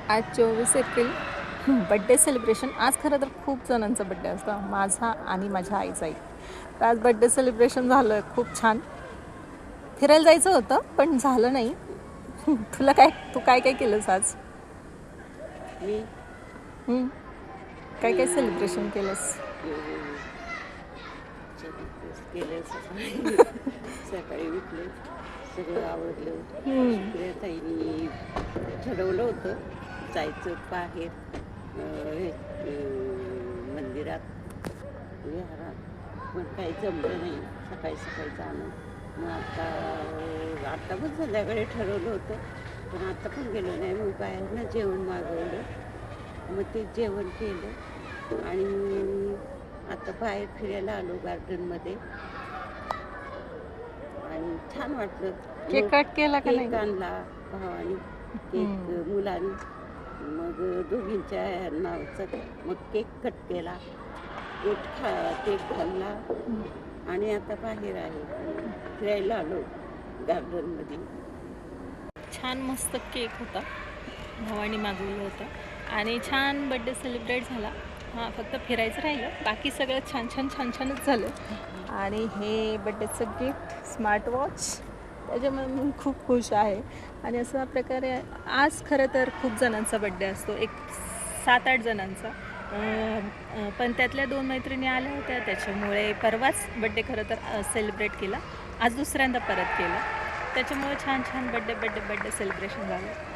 आज 24 April, birthday celebration. आज खरं तर खूप जणांचा बड्डे असतो, माझा आणि माझ्या आईचाही. तर आज बड्डे सेलिब्रेशन झालं खूप छान. फिरायला जायचं होतं पण झालं नाही. तू काय काय केलंस आज? मी हं, काय काय सेलिब्रेशन केलंस? केलं सकाळी सकाळी उठले, सगळं आवडलं. ताईंनी ठरवलं होतं जायचं बाहेर मंदिरात विहारात, पण काही जमलं नाही सकाळी सकाळी जाणं. मग आता पण संध्याकाळी ठरवलं होतं, पण आता पण गेलो नाही. मग बाहेरनं जेवण मागवलं, मग ते जेवण केलं आणि आता बाहेर फिरायला आलो गार्डनमध्ये आणि छान वाटलं. केक कट केला का नाही? केक आणला भावानी, केक मुलांनी, मग दोघींच्या नावाचा मग केक कट केला, केक खाल्ला आणि आता बाहेर आहे, फिरायला आलो गार्डनमध्ये. छान मस्त केक होता, भावानी मागवलं होतं आणि छान बड्डे सेलिब्रेट झाला. हां, फक्त फिरायचं राहिलं, बाकी सगळं छान छान छान छानच झालं. आणि हे बड्डेचं गिफ्ट स्मार्ट वॉच, त्याच्यामुळे मी खूप खुश आहे. आणि अशा प्रकारे आज खरं तर खूप जणांचा बड्डे असतो, एक 7-8 जणांचा. पण त्यातल्या 2 मैत्रिणी आल्या होत्या, त्याच्यामुळे परवाच बड्डे खरं तर सेलिब्रेट केला. आज दुसऱ्यांदा परत केलं, त्याच्यामुळे छान छान बड्डे सेलिब्रेशन झालं.